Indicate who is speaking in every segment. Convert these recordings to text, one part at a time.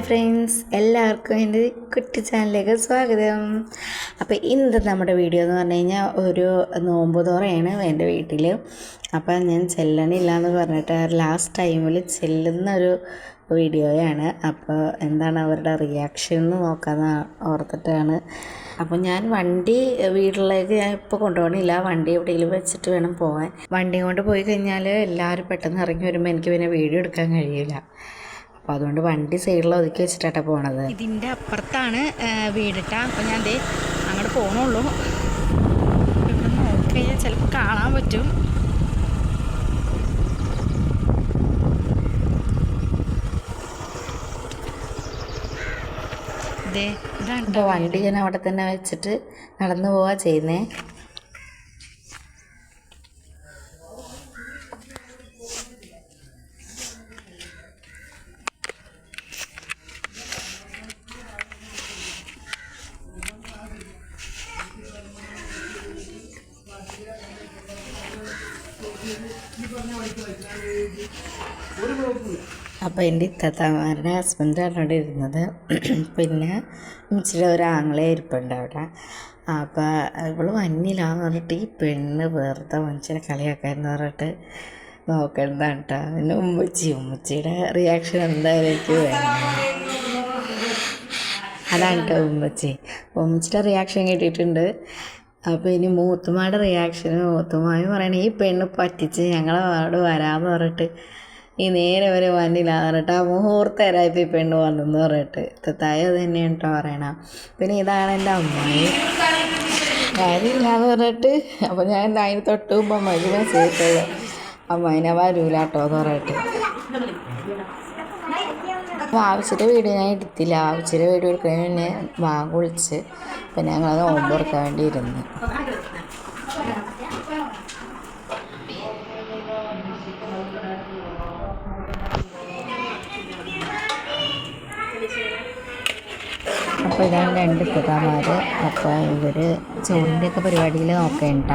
Speaker 1: Friends, എല്ലാവർക്കും എൻ്റെ കുട്ടി ചാനലിലേക്ക് സ്വാഗതം. അപ്പോൾ ഇന്നത്തെ നമ്മുടെ വീഡിയോ എന്ന് പറഞ്ഞു കഴിഞ്ഞാൽ ഒരു നോമ്പ് തുറയാണ് എൻ്റെ വീട്ടിൽ. അപ്പോൾ ഞാൻ ചെല്ലണില്ല എന്ന് പറഞ്ഞിട്ട് ലാസ്റ്റ് ടൈമിൽ ചെല്ലുന്നൊരു വീഡിയോയാണ്. അപ്പോൾ എന്താണ് അവരുടെ റിയാക്ഷൻ എന്ന് നോക്കാമെന്ന് ഓർത്തിട്ടാണ്. അപ്പോൾ ഞാൻ വണ്ടി വീട്ടിലേക്ക് ഞാൻ ഇപ്പോൾ കൊണ്ടുപോകണില്ല, വണ്ടി എവിടെയെങ്കിലും വെച്ചിട്ട് വേണം പോകാൻ. വണ്ടി കൊണ്ട് പോയി കഴിഞ്ഞാൽ എല്ലാവരും പെട്ടെന്ന് ഇറങ്ങി വരുമ്പോൾ എനിക്ക് പിന്നെ വീഡിയോ എടുക്കാൻ കഴിയില്ല. അപ്പോൾ അതുകൊണ്ട് വണ്ടി സൈഡിൽ ഒതുക്കി വെച്ചിട്ടാണ് പോണത്. ഇതിൻ്റെ അപ്പുറത്താണ് വീടിട്ട. അപ്പോൾ ഞാൻ ദേ അങ്ങോട്ട് പോകണുള്ളൂ. ഇവിടെ നോക്കിക്കഴിഞ്ഞാൽ ചിലപ്പോൾ കാണാൻ പറ്റും. ഇതാണ് വണ്ടി ഞാൻ അവിടെ തന്നെ വെച്ചിട്ട് നടന്നു പോവാ ചെയ്യുന്നേ. അപ്പോൾ എൻ്റെ ഇത്താത്തമാരുടെ ഹസ്ബൻഡാണ് അവിടെ ഇരുന്നത്. പിന്നെ ഇച്ചിരി ഒരു ആങ്ങളെ ഇരിപ്പുണ്ട് അവിടെ. അപ്പോൾ ഇവള് വന്നില്ലാന്ന് പറഞ്ഞിട്ട് ഈ പെണ്ണ് വെറുതെ മനുഷ്യനെ കളിയാക്കാന്ന് പറഞ്ഞിട്ട് നോക്കണ്ടാണ് കേട്ടോ. പിന്നെ ഉമ്മച്ചിയുടെ റിയാക്ഷൻ എന്തായാലും എനിക്ക് വേണം. അതാണ് കേട്ടോ ഉമ്മച്ചിയുടെ റിയാക്ഷൻ കിട്ടിയിട്ടുണ്ട്. അപ്പോൾ ഇനി മൂത്തുമ്മയുടെ റിയാക്ഷന് മൂത്തുമ്മായി പറയണേ ഈ പെണ്ണ് പറ്റിച്ച് ഞങ്ങളെ അവിടെ വരാമെന്ന് പറഞ്ഞിട്ട് ഈ നേരെ വരെ വന്നില്ലാന്ന് പറഞ്ഞിട്ട് ആ മുഹൂർത്തം തരായപ്പോൾ ഈ പെണ്ണ് വന്നെന്ന് പറഞ്ഞിട്ട് തായ അത് തന്നെയാണ് കേട്ടോ പറയണം. പിന്നെ ഇതാണ് എൻ്റെ അമ്മായി, കാര്യമില്ലാന്ന് പറഞ്ഞിട്ട്. അപ്പോൾ ഞാൻ അതിന് തൊട്ട് മുമ്പ് അമ്മായിക്ക് മെസ്സേജ് ഇട്ടുള്ളൂ, അമ്മായിനെ വരൂല കേട്ടോ എന്ന് പറഞ്ഞിട്ട്. അപ്പോൾ ആവശ്യത്തെ വീഡിയോ ഞാൻ എടുത്തില്ല. ആവശ്യത്തെ വീഡിയോ എടുക്കുന്നതിന് മുന്നേ വാങ്ങ് വിളിച്ച് പിന്നെ ഞങ്ങളത് നോമ്പ് തുറക്കാൻ വേണ്ടി ഇരുന്നു. അപ്പോൾ ഇതാണ് രണ്ട് പിതാമാർ. അപ്പോൾ ഇവർ ചോറിൻ്റെയൊക്കെ പരിപാടിയിൽ നോക്കേണ്ട.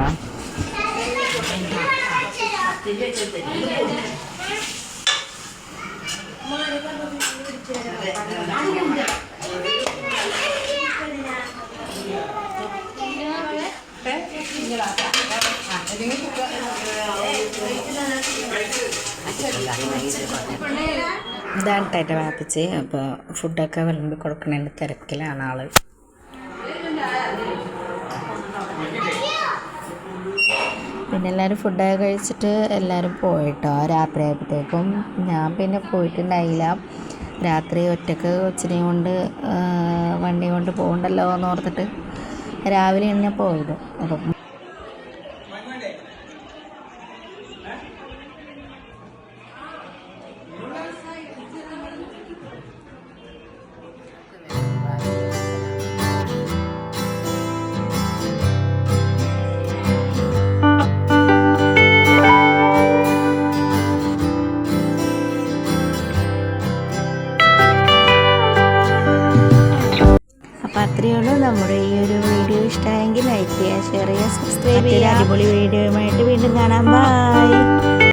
Speaker 1: ഇതാണ് ടൈറ്റ വാപ്പിച്ച്. അപ്പോൾ ഫുഡൊക്കെ വിളമ്പി കൊടുക്കണതിൻ്റെ തിരക്കിലാണ് ആള്. പിന്നെ എല്ലാവരും ഫുഡൊക്കെ കഴിച്ചിട്ട് എല്ലാവരും പോയിട്ടോ. രാത്രി ആയപ്പോഴത്തേക്കും ഞാൻ പിന്നെ പോയിട്ടുണ്ടായില്ല. രാത്രി ഒറ്റക്ക് കൊച്ചിനെയും കൊണ്ട് വണ്ടി കൊണ്ട് പോകണ്ടല്ലോ എന്ന് ഓർത്തിട്ട് രാവിലെയാണ് ഞാൻ പോയത്. അപ്പം അത്രയേ ഉള്ളൂ. നമ്മുടെ ഈ ഒരു വീഡിയോ ഇഷ്ടമായെങ്കിൽ ലൈക്ക് ചെയ്യുക, ഷെയർ ചെയ്യുക, സബ്സ്ക്രൈബ് ചെയ്യുക. അടിപൊളി വീഡിയോയുമായിട്ട് വീണ്ടും കാണാം. ബൈ.